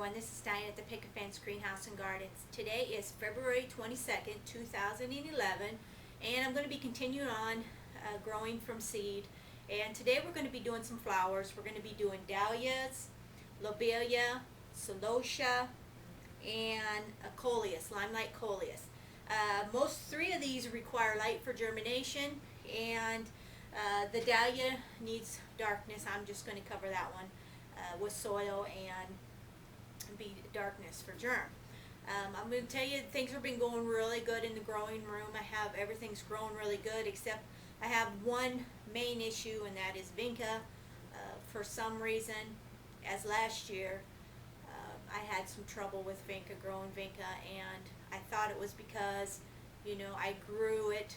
everyone, this is Dahlia at the Picket Fence Greenhouse and Gardens. Today is February 22nd, 2011, and I'm going to be continuing on growing from seed. And today we're going to be doing some flowers. We're going to be doing dahlias, Lobelia Celosia, and Coleus, limelight Coleus. Most three of these require light for germination, and the dahlia needs darkness. I'm just going to cover that one with soil and be darkness for germ. I'm going to tell you things have been going really good in the growing room. Everything's growing really good, except I have one main issue, and that is vinca. For some reason, as last year, I had some trouble with vinca, growing vinca, and I thought it was because, I grew it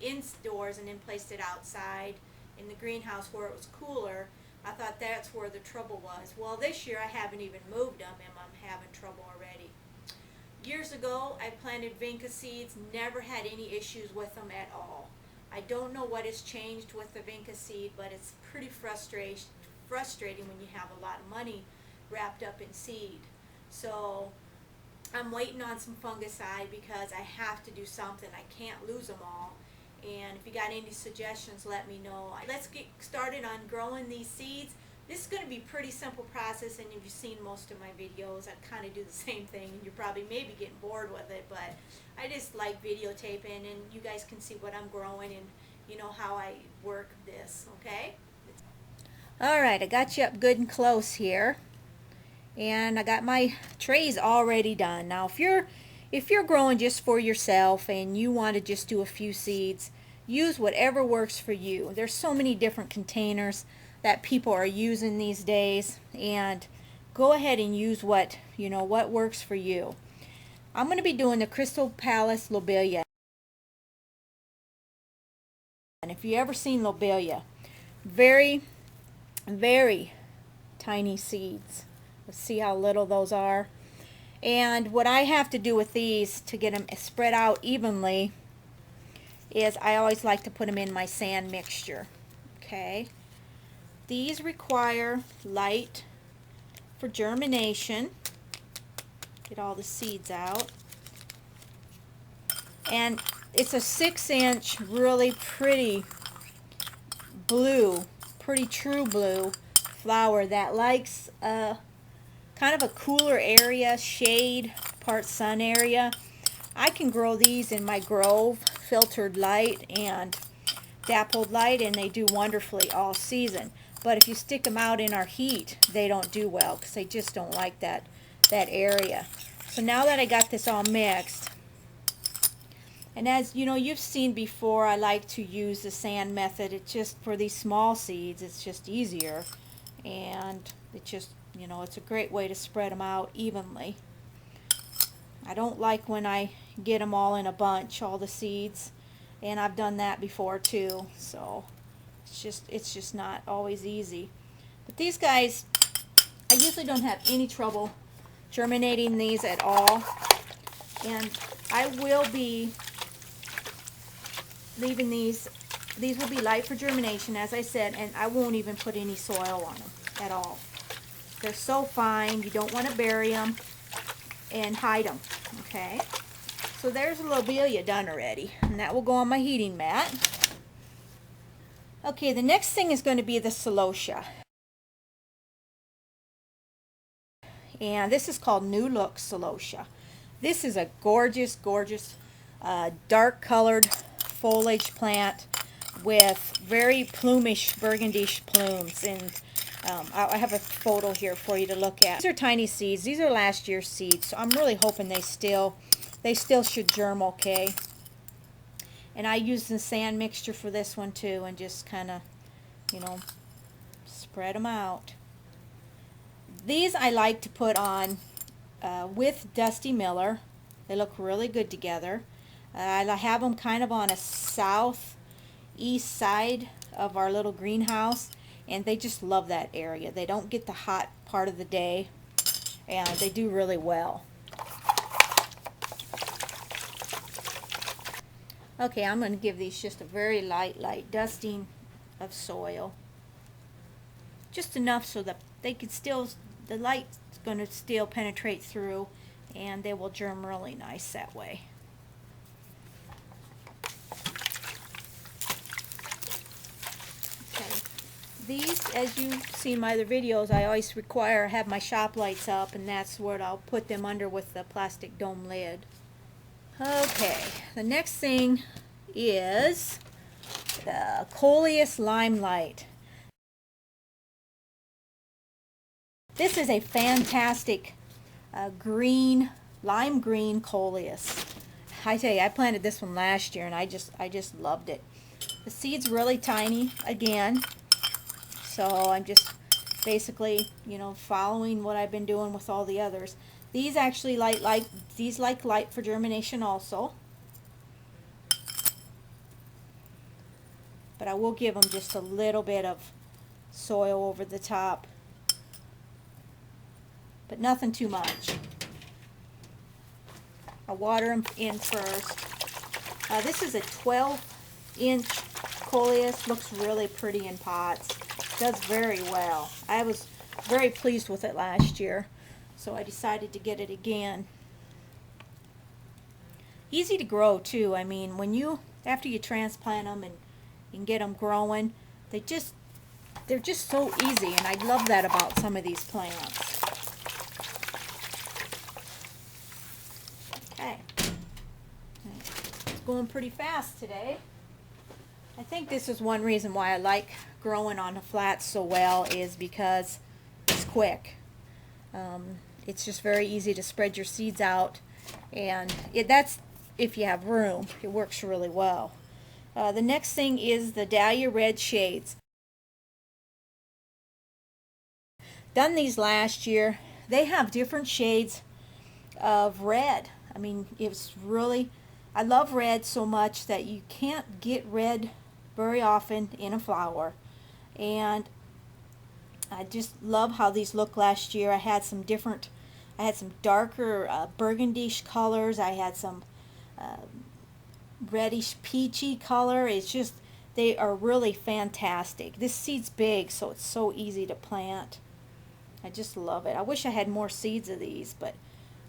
indoors and then placed it outside in the greenhouse where it was cooler. I thought that's where the trouble was. Well, this year I haven't even moved them, and I'm having trouble already. Years ago, I planted vinca seeds, never had any issues with them at all. I don't know what has changed with the vinca seed, but it's pretty frustrating when you have a lot of money wrapped up in seed. So I'm waiting on some fungicide because I have to do something. I can't lose them all. And if you got any suggestions, let me know. Let's get started on growing these seeds. This is going to be a pretty simple process, and if you've seen most of my videos, I kind of do the same thing, and you're probably maybe getting bored with it, but I just like videotaping, and you guys can see what I'm growing and how I work this, okay? Alright, I got you up good and close here, and I got my trays already done. Now if you're growing just for yourself and you want to just do a few seeds, use whatever works for you. There's so many different containers that people are using these days, and go ahead and use what works for you. I'm going to be doing the Crystal Palace Lobelia. And if you ever seen Lobelia, very, very tiny seeds. Let's see how little those are. And what I have to do with these to get them spread out evenly is I always like to put them in my sand mixture. Okay. These require light for germination. Get all the seeds out. And it's a 6-inch, really pretty blue, pretty true blue flower that likes kind of a cooler area, shade, part sun area. I can grow these in my Grove filtered light and dappled light, and they do wonderfully all season. But if you stick them out in our heat, they don't do well because they just don't like that area. So now that I got this all mixed, and as you've seen before, I like to use the sand method. It's just for these small seeds, it's just easier, and it just it's a great way to spread them out evenly. I don't like when I get them all in a bunch, all the seeds, and I've done that before too, so it's just not always easy. But these guys, I usually don't have any trouble germinating these at all, and I will be leaving these will be light for germination, as I said, and I won't even put any soil on them at all. They're so fine, you don't want to bury them and hide them, okay? So there's a lobelia done already, and that will go on my heating mat. Okay, the next thing is going to be the celosia. And this is called New Look Celosia. This is a gorgeous, gorgeous, dark colored foliage plant with very plumish, burgundish plumes, and I have a photo here for you to look at. These are tiny seeds. These are last year's seeds, so I'm really hoping they still should germ okay. And I use the sand mixture for this one too, and just kind of, spread them out. These I like to put on with Dusty Miller. They look really good together. I have them kind of on a southeast side of our little greenhouse, and they just love that area. They don't get the hot part of the day, and they do really well. Okay, I'm going to give these just a very light dusting of soil. Just enough so that they can still, the light going to still penetrate through, and they will germ really nice that way. Okay. These, as you see in my other videos, I always have my shop lights up, and that's what I'll put them under with the plastic dome lid. Okay, the next thing is the Coleus Limelight. This is a fantastic lime green Coleus. I tell you, I planted this one last year and I just loved it. The seed's really tiny again, so I'm just basically, you know, following what I've been doing with all the others. These actually like light for germination also, but I will give them just a little bit of soil over the top, but nothing too much. I'll water them in first. This is a 12-inch Coleus. Looks really pretty in pots. Does very well. I was very pleased with it last year, so I decided to get it again. Easy to grow too. I mean, after you transplant them and get them growing, they're just so easy, and I love that about some of these plants. Okay, it's going pretty fast today. I think this is one reason why I like growing on the flats so well, is because it's quick. It's just very easy to spread your seeds out, and that's if you have room. It works really well. The next thing is the Dahlia Red Shades. Done these last year. They have different shades of red. I mean, I love red so much that you can't get red very often in a flower, and I just love how these look last year. I had some darker burgundy-ish colors. I had some reddish peachy color. It's just, they are really fantastic. This seed's big, so it's so easy to plant. I just love it. I wish I had more seeds of these, but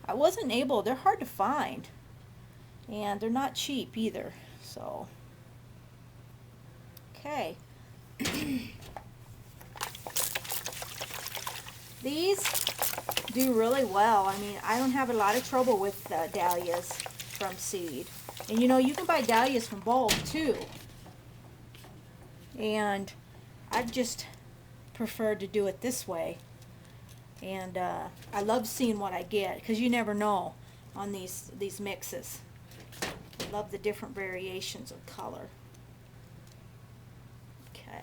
I wasn't able. They're hard to find, and they're not cheap either. So, okay. These do really well. I mean, I don't have a lot of trouble with dahlias from seed. And you know, you can buy dahlias from bulb too. And I just prefer to do it this way. And I love seeing what I get, because you never know on these mixes. I love the different variations of color. Okay.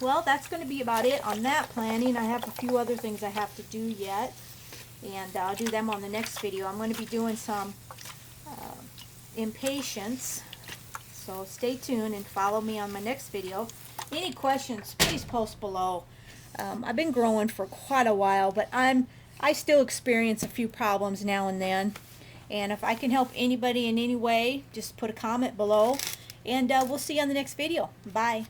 Well, that's going to be about it on that planting. I have a few other things I have to do yet, and I'll do them on the next video. I'm going to be doing some impatiens, so stay tuned and follow me on my next video. Any questions, please post below. I've been growing for quite a while, but I still experience a few problems now and then. And if I can help anybody in any way, just put a comment below. And we'll see you on the next video. Bye.